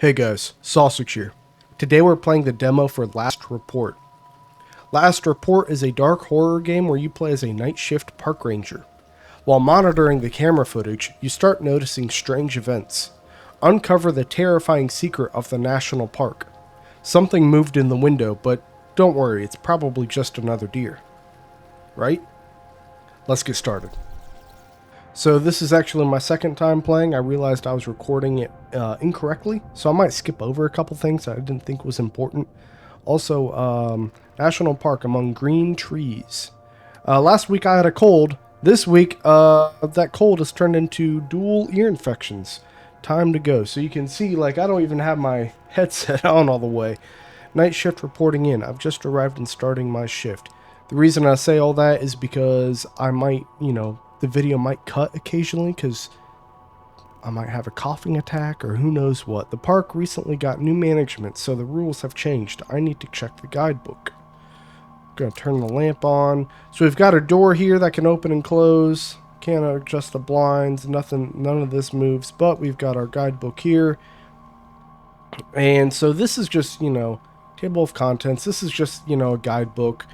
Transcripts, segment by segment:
Hey guys, Sausage here. Today we're playing the demo for Last Report. Last Report is a dark horror game where you play as a night shift park ranger. While monitoring the camera footage, you start noticing strange events. Uncover the terrifying secret of the national park. Something moved in the window, but don't worry, it's probably just another deer. Right? Let's get started. So this is actually my second time playing. I realized I was recording it incorrectly, so I might skip over a couple things that I didn't think was important. Also, national park among green trees. Last week I had a cold. This week, that cold has turned into dual ear infections. Time to go. So you can see, like, I don't even have my headset on all the way. Night shift reporting in. I've just arrived and starting my shift. The reason I say all that is because I might, the video might cut occasionally because I might have a coughing attack or who knows what. The park recently got new management, so the rules have changed. I need to check the guidebook. Gonna turn the lamp on. So we've got a door here that can open and close. Can't adjust the blinds. None of this moves, but we've got our guidebook here. And so this is just, table of contents. This is just, a guidebook.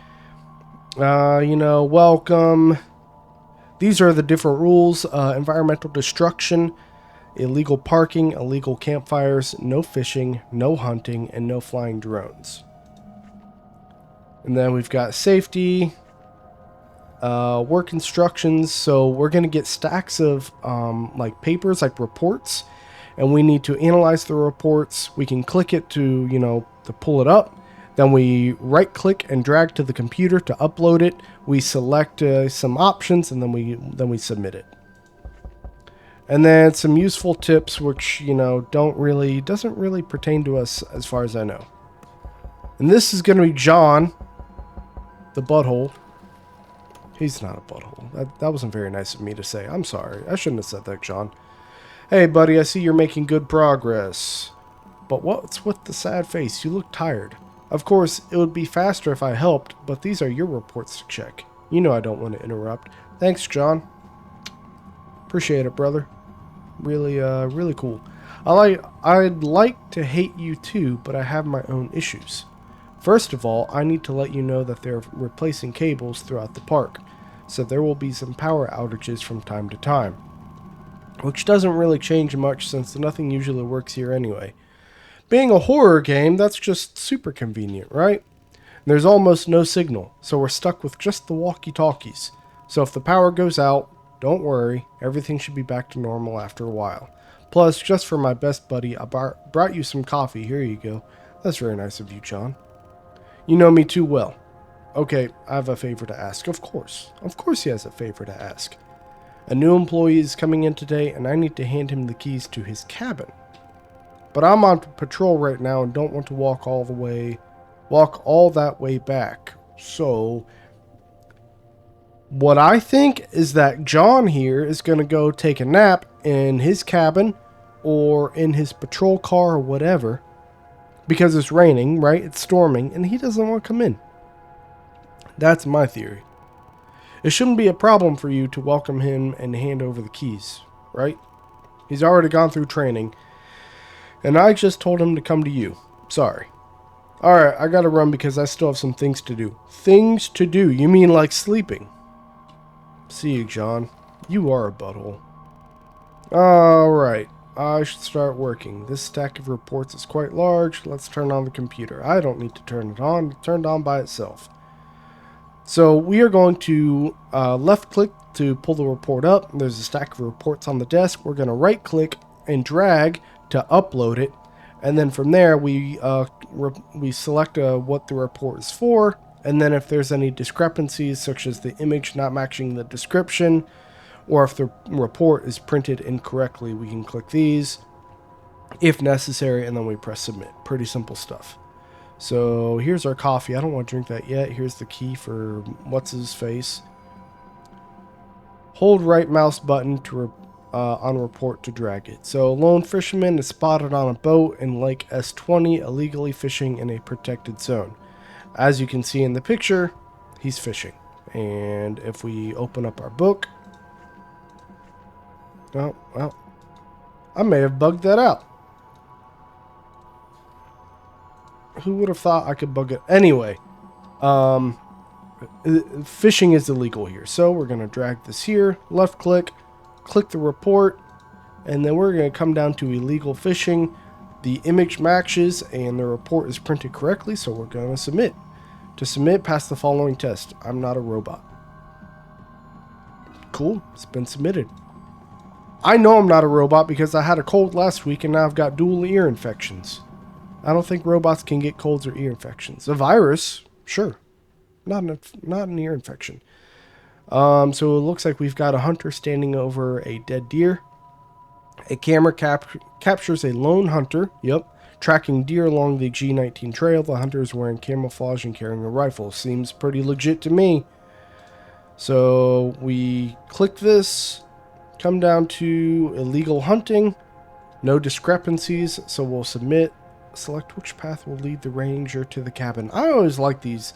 Welcome. These are the different rules. Environmental destruction, illegal parking, illegal campfires, no fishing, no hunting, and no flying drones. And then we've got safety, work instructions. So we're going to get stacks of like papers, like reports, and we need to analyze the reports. We can click it to, to pull it up. Then we right click and drag to the computer to upload it. We select some options and then we submit it. And then some useful tips which, doesn't really pertain to us as far as I know. And this is going to be John, the butthole. He's not a butthole. That wasn't very nice of me to say. I'm sorry. I shouldn't have said that, John. Hey, buddy, I see you're making good progress. But what's with the sad face? You look tired. Of course, it would be faster if I helped, but these are your reports to check. You know I don't want to interrupt. Thanks, John. Appreciate it, brother. Really, really cool. I'd like to hate you too, but I have my own issues. First of all, I need to let you know that they're replacing cables throughout the park, so there will be some power outages from time to time. Which doesn't really change much since nothing usually works here anyway. Being a horror game, that's just super convenient, right? There's almost no signal, so we're stuck with just the walkie-talkies. So if the power goes out, don't worry, everything should be back to normal after a while. Plus, just for my best buddy, I brought you some coffee. Here you go. That's very nice of you, John. You know me too well. Okay, I have a favor to ask. Of course. Of course he has a favor to ask. A new employee is coming in today, and I need to hand him the keys to his cabin. But I'm on patrol right now and don't want to walk all that way back. So, what I think is that John here is going to go take a nap in his cabin or in his patrol car or whatever. Because it's raining, right? It's storming, and he doesn't want to come in. That's my theory. It shouldn't be a problem for you to welcome him and hand over the keys, right? He's already gone through training. And I just told him to come to you. Sorry. Alright, I gotta run because I still have some things to do. Things to do? You mean like sleeping? See you, John. You are a butthole. Alright, I should start working. This stack of reports is quite large. Let's turn on the computer. I don't need to turn it on. It's turned on by itself. So we are going to left click to pull the report up. There's a stack of reports on the desk. We're going to right click and drag to upload it, and then from there we select what the report is for, and then if there's any discrepancies such as the image not matching the description or if the report is printed incorrectly, we can click these if necessary, and then we press submit. Pretty simple stuff. So here's our coffee. I don't want to drink that yet. Here's the key for what's his face. Hold right mouse button to on report to drag it. So lone fisherman is spotted on a boat in Lake S20 illegally fishing in a protected zone. As you can see in the picture, he's fishing. And if we open up our book, oh well, I may have bugged that out. Who would have thought I could bug it? Anyway, fishing is illegal here. So we're going to drag this here, left click the report, and then we're going to come down to illegal fishing. The image matches and the report is printed correctly, so we're going to submit. To submit, pass the following test. I'm not a robot. Cool, it's been submitted. I know I'm not a robot because I had a cold last week and now I've got dual ear infections. I don't think robots can get colds or ear infections. A virus, sure. Not an ear infection. So it looks like we've got a hunter standing over a dead deer. A camera captures a lone hunter, tracking deer along the G19 trail. The hunter is wearing camouflage and carrying a rifle. Seems pretty legit to me. So we click this, come down to illegal hunting, no discrepancies, so we'll submit. Select which path will lead the ranger to the cabin. I always liked these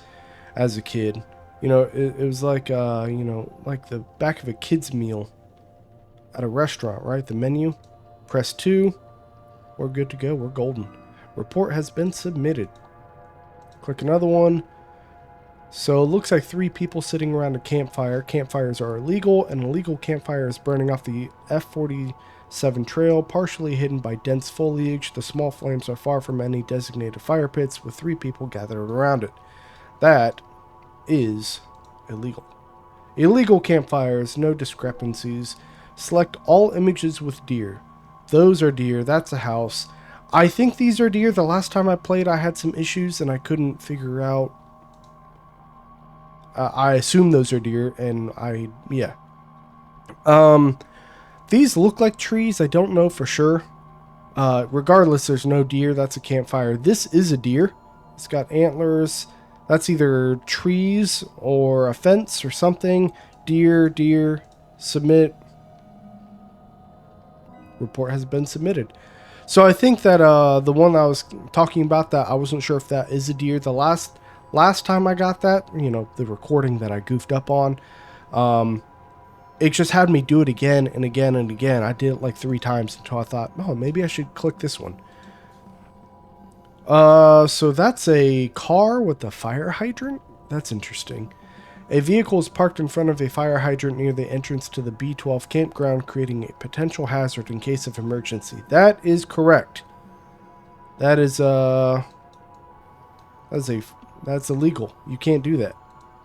as a kid. You know, it was like, like the back of a kid's meal at a restaurant, right? The menu. Press 2. We're good to go. We're golden. Report has been submitted. Click another one. So it looks like 3 people sitting around a campfire. Campfires are illegal. An illegal campfire is burning off the F47 trail, partially hidden by dense foliage. The small flames are far from any designated fire pits, with 3 people gathered around it. That is illegal. Illegal campfires, no discrepancies. Select all images with deer. Those are deer. That's a house. I think these are deer. The last time I played, I had some issues and I couldn't figure out. I assume those are deer, and yeah. These look like trees. I don't know for sure. Regardless, there's no deer. That's a campfire. This is a deer. It's got antlers. That's either trees or a fence or something. Deer, submit. Report has been submitted. So I think that the one I was talking about, that I wasn't sure if that is a deer. The last time I got that, the recording that I goofed up on, it just had me do it again and again and again. I did it like 3 times until I thought, oh, maybe I should click this one. So that's a car with a fire hydrant? That's interesting. A vehicle is parked in front of a fire hydrant near the entrance to the B12 campground, creating a potential hazard in case of emergency. That is correct. That's illegal. You can't do that.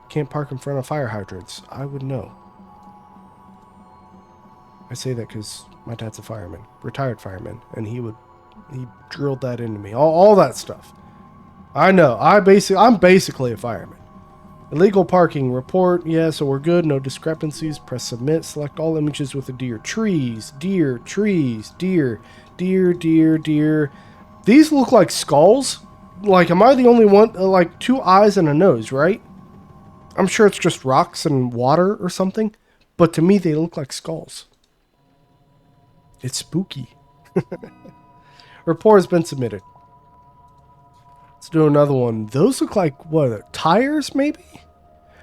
Can't park in front of fire hydrants. I would know. I say that because my dad's a fireman, retired fireman, and he drilled that into me. All that stuff. I know. I'm basically a fireman. Illegal parking report. Yeah, so we're good. No discrepancies. Press submit. Select all images with a deer. Trees. Deer. Trees. Deer. Deer. These look like skulls. Like, am I the only one? Like 2 eyes and a nose, right? I'm sure it's just rocks and water or something. But to me, they look like skulls. It's spooky. Report has been submitted. Let's do another one. Those look like, what, tires maybe?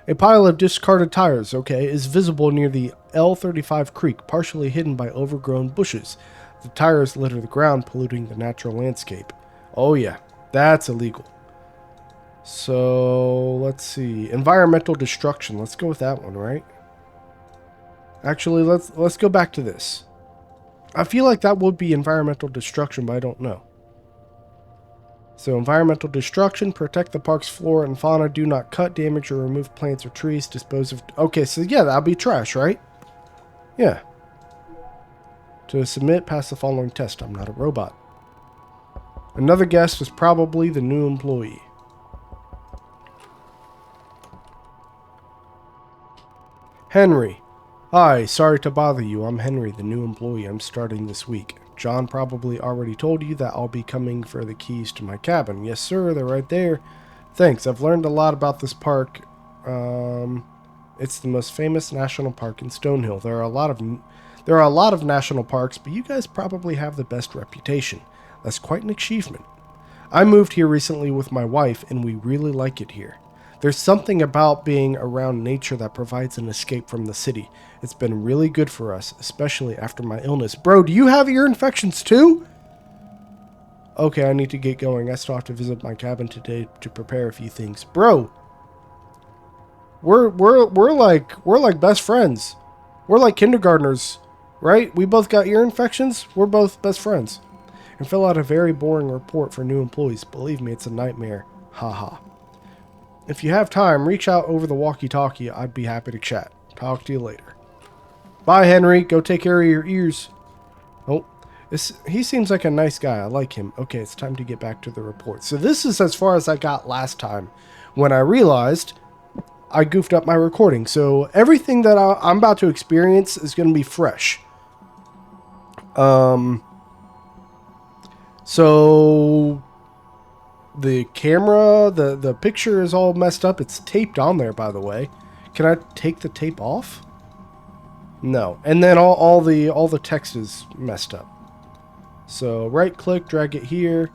A pile of discarded tires, okay, is visible near the L35 creek, partially hidden by overgrown bushes. The tires litter the ground, polluting the natural landscape. Oh yeah, that's illegal. So, let's see. Environmental destruction. Let's go with that one, right? Actually, let's go back to this. I feel like that would be environmental destruction, but I don't know. So, environmental destruction, protect the park's flora and fauna, do not cut, damage, or remove plants or trees, dispose of... Okay, so yeah, that'll be trash, right? Yeah. To submit, pass the following test. I'm not a robot. Another guest is probably the new employee. Henry. Hi, sorry to bother you. I'm Henry, the new employee. I'm starting this week. John probably already told you that I'll be coming for the keys to my cabin. Yes, sir, they're right there. Thanks, I've learned a lot about this park. It's the most famous national park in Stonehill. There are a lot of national parks, but you guys probably have the best reputation. That's quite an achievement. I moved here recently with my wife, and we really like it here. There's something about being around nature that provides an escape from the city. It's been really good for us, especially after my illness. Bro, do you have ear infections too? Okay, I need to get going. I still have to visit my cabin today to prepare a few things. Bro, we're like best friends. We're like kindergartners, right? We both got ear infections. We're both best friends. And fill out a very boring report for new employees. Believe me, it's a nightmare. Haha. If you have time, reach out over the walkie-talkie. I'd be happy to chat. Talk to you later. Bye, Henry. Go take care of your ears. Oh, he seems like a nice guy. I like him. Okay, it's time to get back to the report. So this is as far as I got last time when I realized I goofed up my recording. So everything that I'm about to experience is going to be fresh. So the camera, the picture is all messed up. It's taped on there, by the way. Can I take the tape off? No. And then all the text is messed up. So right click, drag it here.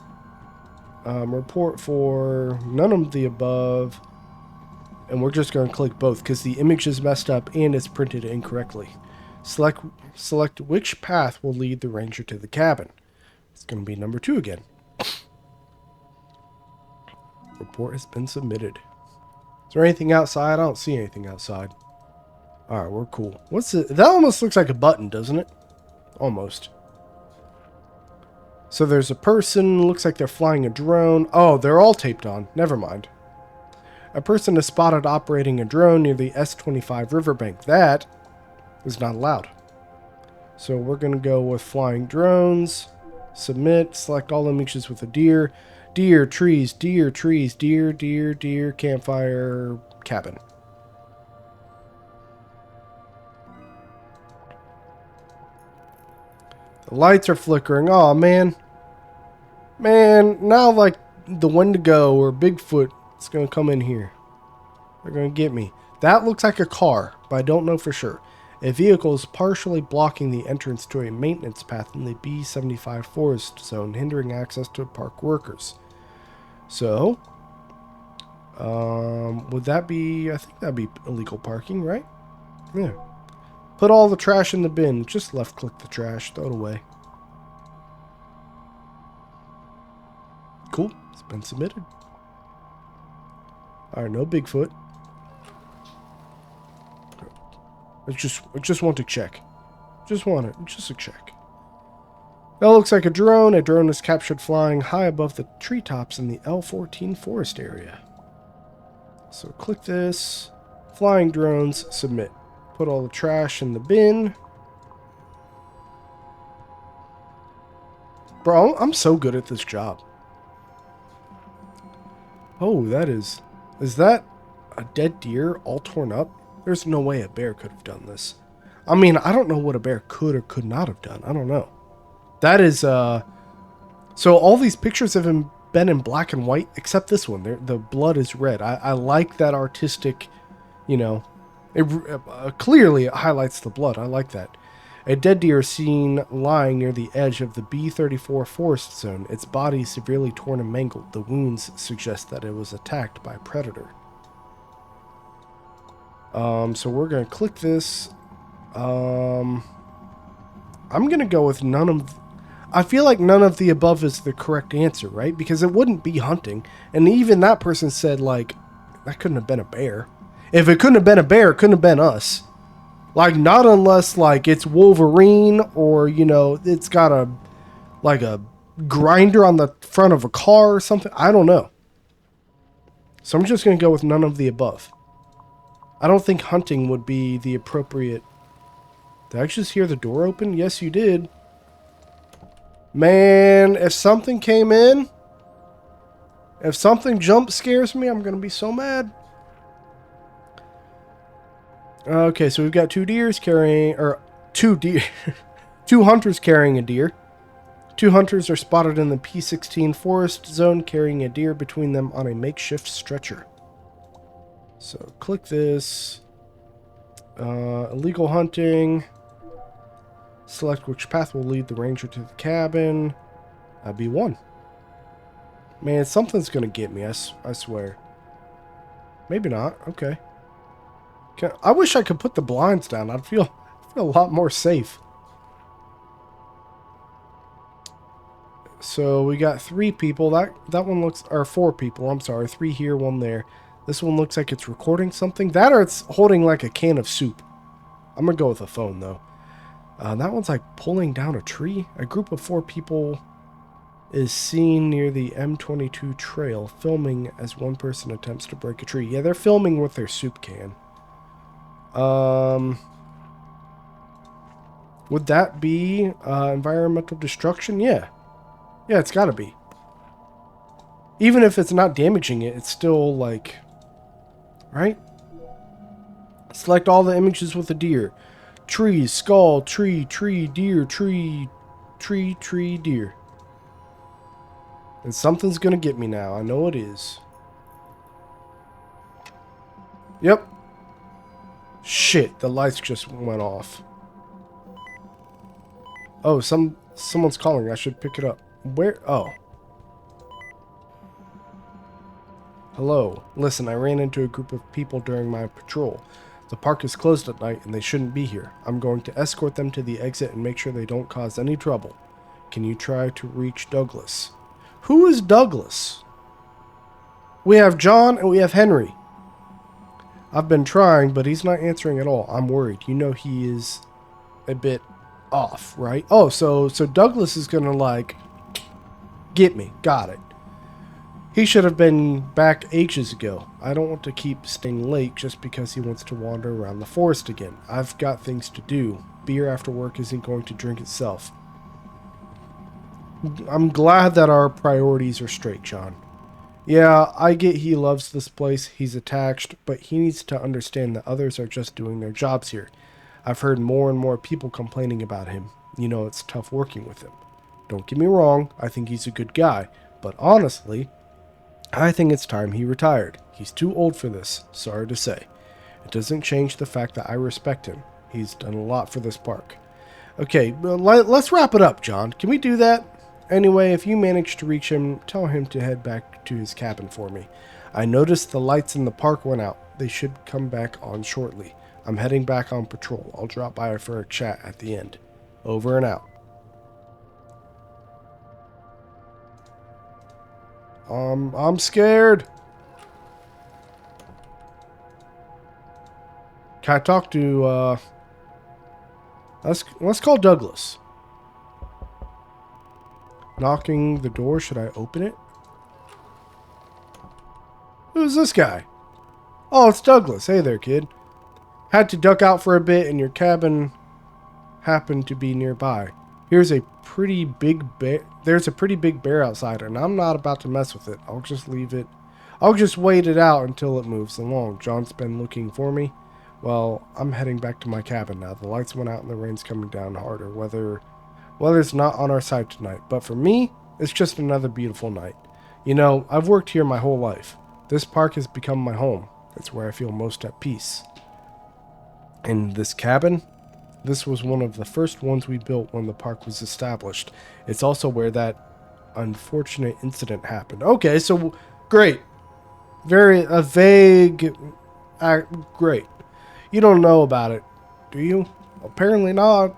Report for none of the above. And we're just going to click both because the image is messed up and it's printed incorrectly. Select which path will lead the ranger to the cabin. It's going to be number 2 again. Report has been submitted. Is there anything outside? I don't see anything outside. Alright, we're cool. What's it? That almost looks like a button, doesn't it? Almost. So there's a person. Looks like they're flying a drone. Oh, they're all taped on. Never mind. A person is spotted operating a drone near the S-25 riverbank. That is not allowed. So we're going to go with flying drones. Submit. Select all images with a deer. Deer, trees, deer, trees, deer, deer, deer, campfire, cabin. The lights are flickering. Oh man. Man, now like the Wendigo or Bigfoot is going to come in here. They're going to get me. That looks like a car, but I don't know for sure. A vehicle is partially blocking the entrance to a maintenance path in the B75 forest zone, hindering access to park workers. So, would that be, I think that'd be illegal parking, right? Yeah. Put all the trash in the bin. Just left click the trash, throw it away. Cool, it's been submitted. Alright, no Bigfoot. I just want to check. Just a check. That looks like a drone. A drone is captured flying high above the treetops in the L14 forest area. So click this. Flying drones, submit. Put all the trash in the bin. Bro, I'm so good at this job. Oh, that is... Is that a dead deer all torn up? There's no way a bear could have done this. I mean, I don't know what a bear could or could not have done. I don't know. That is, So all these pictures have been in black and white, except this one. The blood is red. I like that artistic, you know... clearly, it highlights the blood. I like that. A dead deer is seen lying near the edge of the B34 forest zone. Its body is severely torn and mangled. The wounds suggest that it was attacked by a predator. So we're going to click this. I'm going to go with none of... I feel like none of the above is the correct answer, right? Because it wouldn't be hunting. And even that person said, like, that couldn't have been a bear. If it couldn't have been a bear, it couldn't have been us. Like, not unless, like, it's Wolverine or, you know, it's got a grinder on the front of a car or something. I don't know. So I'm just going to go with none of the above. I don't think hunting would be the appropriate... Did I just hear the door open? Yes, you did. Man, if something came in, if something jump scares me, I'm going to be so mad. Okay, so we've got two hunters carrying a deer. Two hunters are spotted in the P16 forest zone carrying a deer between them on a makeshift stretcher. So click this. Illegal hunting. Select which path will lead the ranger to the cabin. That'd be 1. Man, something's gonna get me, I swear. Maybe not. Okay. I wish I could put the blinds down. I'd feel a lot more safe. So we got 3 people. That one looks, or 4 people. I'm sorry, 3 here, 1 there. This one looks like it's recording something. That or it's holding like a can of soup. I'm gonna go with a phone though. That one's like pulling down a tree. A group of 4 people is seen near the M22 trail, filming as one person attempts to break a tree. Yeah, they're filming with their soup can. Would that be environmental destruction? Yeah. Yeah, it's gotta be. Even if it's not damaging it, it's still like... Right? Select all the images with a deer. Tree, skull, tree, tree, deer, tree, tree, tree, deer. And something's gonna get me now. I know it is. Yep. Shit, the lights just went off. Oh, someone's calling. I should pick it up. Where? Oh. Hello. Listen, I ran into a group of people during my patrol. The park is closed at night and they shouldn't be here. I'm going to escort them to the exit and make sure they don't cause any trouble. Can you try to reach Douglas? Who is Douglas? We have John and we have Henry. I've been trying, but he's not answering at all. I'm worried. You know he is a bit off, right? Oh, so Douglas is gonna like get me. Got it. He should have been back ages ago. I don't want to keep staying late just because he wants to wander around the forest again. I've got things to do. Beer after work isn't going to drink itself. I'm glad that our priorities are straight, John. Yeah, I get he loves this place. He's attached, but he needs to understand that others are just doing their jobs here. I've heard more and more people complaining about him. You know, it's tough working with him. Don't get me wrong, I think he's a good guy, but honestly, I think it's time he retired. He's too old for this, sorry to say. It doesn't change the fact that I respect him. He's done a lot for this park. Okay, well, let's wrap it up, John. Can we do that? Anyway, if you manage to reach him, tell him to head back to his cabin for me. I noticed the lights in the park went out. They should come back on shortly. I'm heading back on patrol. I'll drop by for a chat at the end. Over and out. I'm scared. Can I talk to, let's call Douglas. Knocking the door. Should I open it? Who's this guy? Oh, it's Douglas. Hey there, kid. Had to duck out for a bit and your cabin happened to be nearby. There's a pretty big bear outside and I'm not about to mess with it. I'll just leave it. I'll just wait it out until it moves along. John's been looking for me. Well, I'm heading back to my cabin now. The lights went out and the rain's coming down harder. Weather's not on our side tonight, but for me, it's just another beautiful night. You know, I've worked here my whole life. This park has become my home. It's where I feel most at peace. And this cabin, this was one of the first ones we built when the park was established. It's also where that unfortunate incident happened. Okay, so great. Very vague. Great. You don't know about it, do you? Apparently not.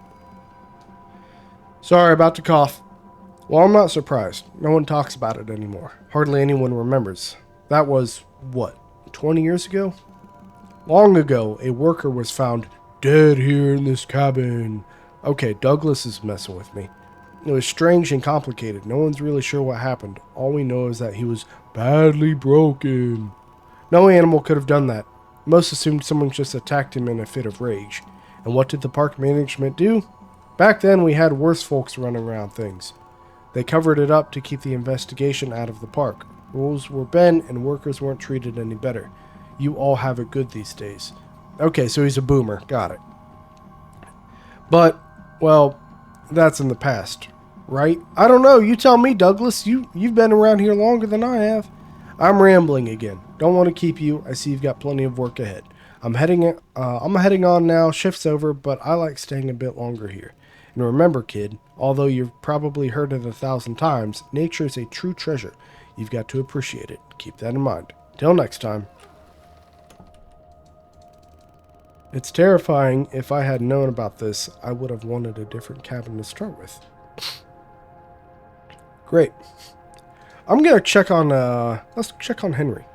Sorry about the cough. Well, I'm not surprised. No one talks about it anymore. Hardly anyone remembers. That was, what, 20 years ago? Long ago, a worker was found dead here in this cabin. Okay, Douglas is messing with me. It was strange and complicated. No one's really sure what happened. All we know is that he was badly broken. No animal could have done that. Most assumed someone just attacked him in a fit of rage. And what did the park management do? Back then, we had worse folks running around things. They covered it up to keep the investigation out of the park. Rules were bent and workers weren't treated any better. You all have it good these days. Okay, so he's a boomer. Got it. But, well, that's in the past, right? I don't know. You tell me, Douglas. You've been around here longer than I have. I'm rambling again. Don't want to keep you. I see you've got plenty of work ahead. I'm heading on now. Shift's over, but I like staying a bit longer here. And remember, kid, although you've probably heard it 1,000 times, nature is a true treasure. You've got to appreciate it. Keep that in mind. Till next time. It's terrifying. If I had known about this, I would have wanted a different cabin to start with. Great. I'm gonna check on, let's check on Henry.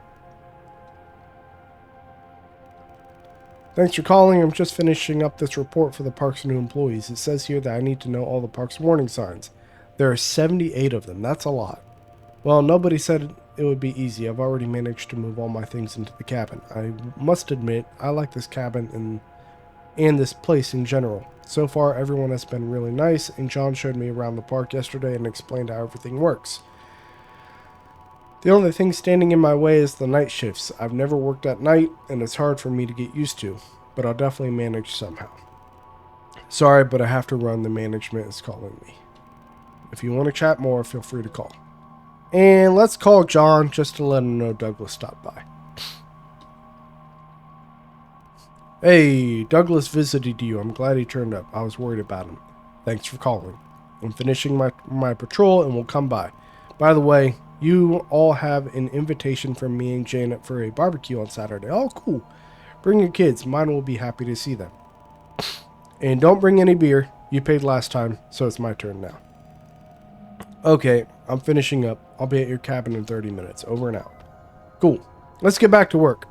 Thanks for calling. I'm just finishing up this report for the park's new employees. It says here that I need to know all the park's warning signs. There are 78 of them. That's a lot. Well, nobody said it would be easy. I've already managed to move all my things into the cabin. I must admit, I like this cabin and this place in general. So far, everyone has been really nice, and John showed me around the park yesterday and explained how everything works. The only thing standing in my way is the night shifts. I've never worked at night, and it's hard for me to get used to, but I'll definitely manage somehow. Sorry, but I have to run. The management is calling me. If you want to chat more, feel free to call. And let's call John just to let him know Douglas stopped by. Hey, Douglas visited you. I'm glad he turned up. I was worried about him. Thanks for calling. I'm finishing my patrol and we'll come by. By the way, you all have an invitation from me and Janet for a barbecue on Saturday. Oh, cool. Bring your kids. Mine will be happy to see them. And don't bring any beer. You paid last time, so it's my turn now. Okay, I'm finishing up. I'll be at your cabin in 30 minutes. Over and out. Cool. Let's get back to work.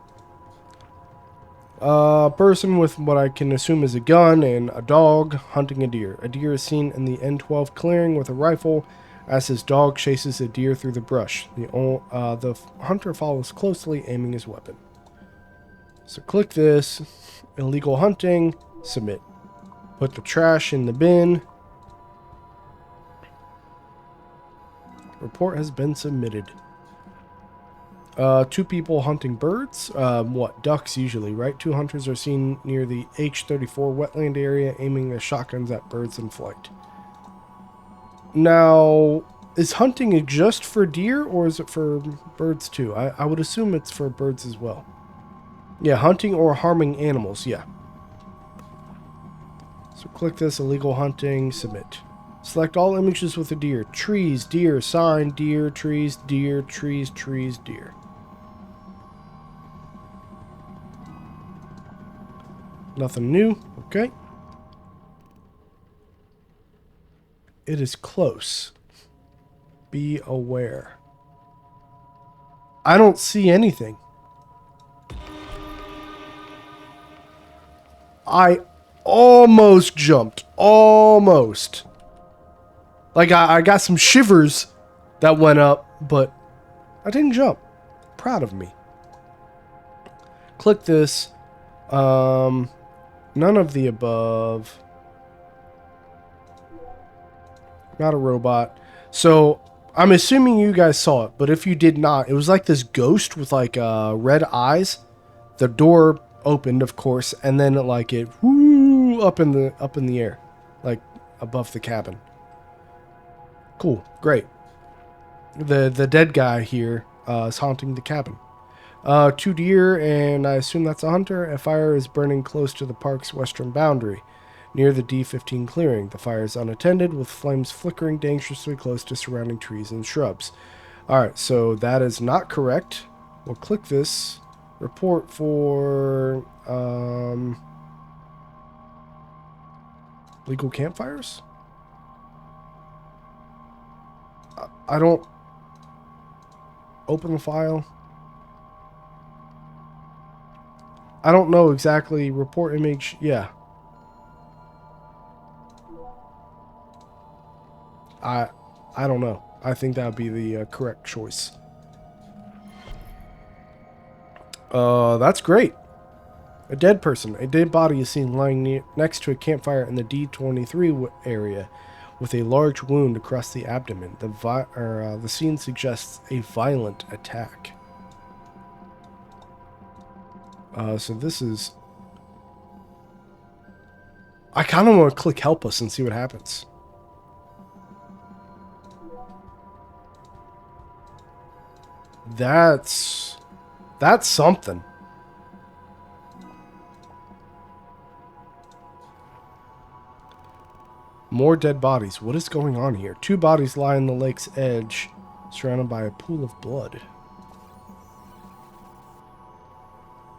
A person with what I can assume is a gun and a dog hunting a deer. A deer is seen in the N12 clearing with a rifle as his dog chases a deer through the brush. The hunter follows closely, aiming his weapon. So click this. Illegal hunting. Submit. Put the trash in the bin. Report has been submitted. 2 people hunting birds. Ducks usually, right? 2 hunters are seen near the H34 wetland area aiming their shotguns at birds in flight. Now, is hunting just for deer or is it for birds too? I would assume it's for birds as well. Yeah, hunting or harming animals, yeah. So click this, illegal hunting, submit. Select all images with a deer. Trees, deer, sign, deer, trees, deer, trees, trees, deer. Nothing new. Okay. It is close. Be aware. I don't see anything. I almost jumped. Almost. Like, I got some shivers that went up, but I didn't jump. Proud of me. Click this. None of the above. Not a robot. So, I'm assuming you guys saw it, but if you did not, it was like this ghost with like red eyes. The door opened, of course, and then it whoo, up in the air, like above the cabin. Cool, great. The dead guy here is haunting the cabin. 2 deer, and I assume that's a hunter. A fire is burning close to the park's western boundary, near the D15 clearing. The fire is unattended, with flames flickering dangerously close to surrounding trees and shrubs. Alright, so that is not correct. We'll click this. Report for legal campfires? I don't... Open the file. I don't know exactly. Report image. Yeah. I don't know. I think that would be the correct choice. That's great. A dead person. A dead body is seen lying next to a campfire in the D23 area with a large wound across the abdomen. The scene suggests a violent attack. So this is... I kind of want to click help us and see what happens. That's something. More dead bodies. What is going on here? 2 bodies lie on the lake's edge, surrounded by a pool of blood.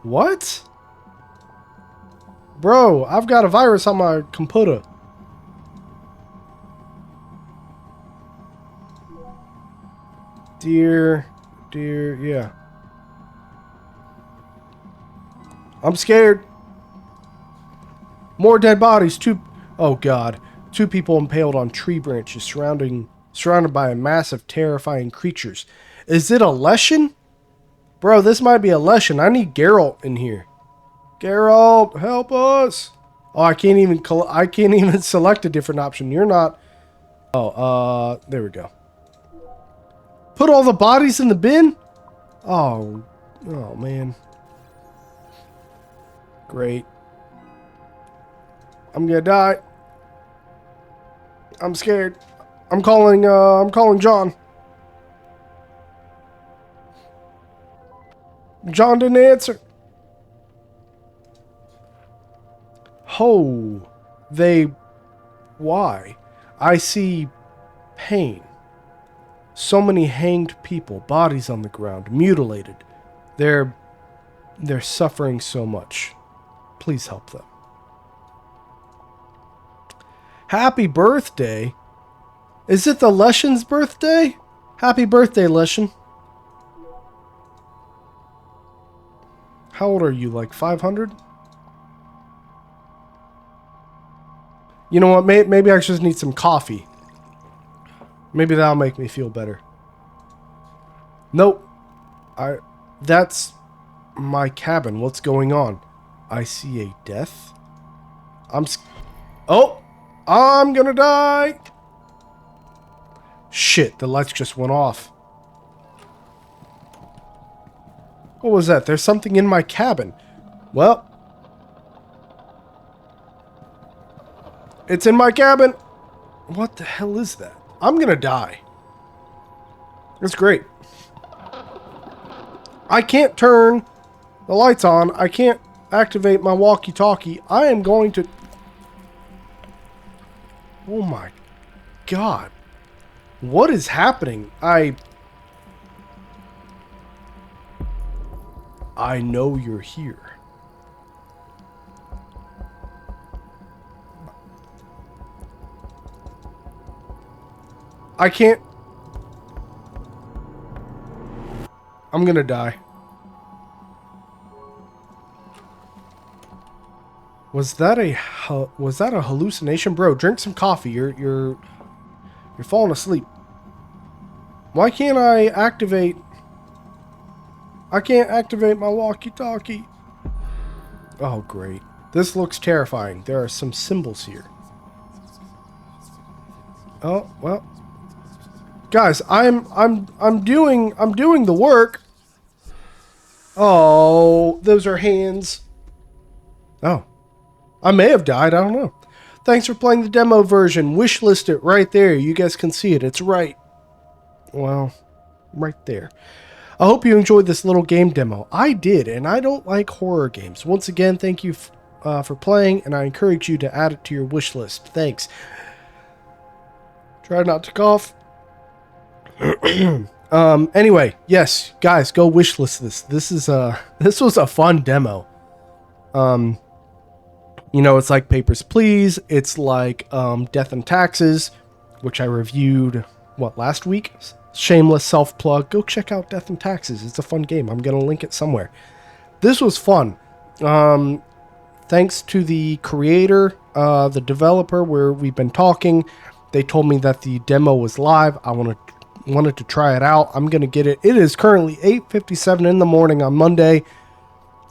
What? Bro, I've got a virus on my computer. Dear, yeah. I'm scared. More dead bodies. Oh God. 2 people impaled on tree branches, surrounded by a mass of terrifying creatures. Is it a Leshen? Bro, this might be a Leshen. I need Geralt in here. Geralt, help us. Oh, I can't even select a different option. You're not. Oh, there we go. Put all the bodies in the bin? Oh man. Great. I'm gonna die. I'm scared. I'm calling John. John didn't answer. Oh, why? I see pain. So many hanged people, bodies on the ground, mutilated. They're suffering so much. Please help them. Happy birthday. Is it the Leshen's birthday? Happy birthday, Leshen. How old are you? Like 500? You know what? Maybe I just need some coffee. Maybe that'll make me feel better. Nope. That's my cabin. What's going on? I see a death. I'm gonna die. Shit, the lights just went off. What was that? There's something in my cabin. Well, it's in my cabin. What the hell is that? I'm gonna die. That's great. I can't turn the lights on. I can't activate my walkie-talkie. I am going to... Oh my God. What is happening? I know you're here. I can't... I'm gonna die. Was that a hallucination? Bro, drink some coffee. You're falling asleep. Why can't I activate... I can't activate my walkie-talkie. Oh, great. This looks terrifying. There are some symbols here. Oh, well. Guys, I'm doing the work. Oh, those are hands. Oh. I may have died, I don't know. Thanks for playing the demo version. Wishlist it right there. You guys can see it. It's right. Well, right there. I hope you enjoyed this little game demo. I did, and I don't like horror games. Once again, thank you for playing, and I encourage you to add it to your wish list. Thanks. Try not to cough. Anyway, yes, guys, go wishlist this. This was a fun demo. You know, it's like Papers, Please. It's like Death and Taxes, which I reviewed, last week? Shameless self-plug. Go check out Death and Taxes. It's a fun game. I'm going to link it somewhere. This was fun. Thanks to the creator, the developer, where we've been talking. They told me that the demo was live. I wanted to try it out. I'm going to get it. It is currently 8:57 in the morning on Monday,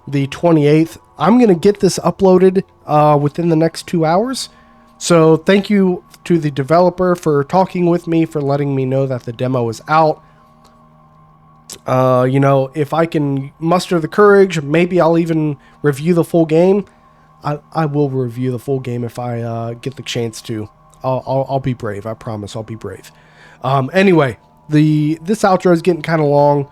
the 28th. I'm going to get this uploaded within the next 2 hours. So thank you to the developer for talking with me, for letting me know that the demo is out. You know, if I can muster the courage, maybe I'll even review the full game. I will review the full game if I get the chance to. I'll be brave. I promise I'll be brave. Anyway, this outro is getting kind of long.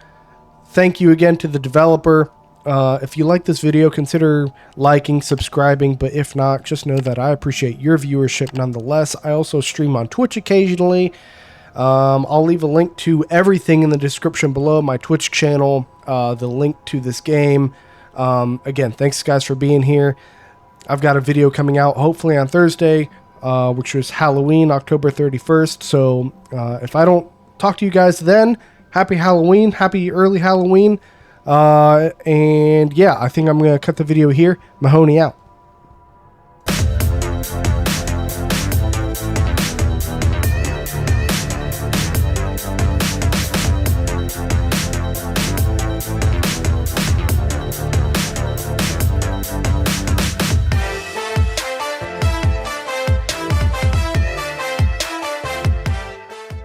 Thank you again to the developer. If you like this video, consider liking, subscribing, but if not, just know that I appreciate your viewership nonetheless. I also stream on Twitch occasionally. I'll leave a link to everything in the description below, my Twitch channel, the link to this game. Again, thanks guys for being here. I've got a video coming out hopefully on Thursday, which is Halloween, October 31st. So if I don't talk to you guys then, happy Halloween, happy early Halloween. And yeah, I think I'm going to cut the video here. Mahoney out.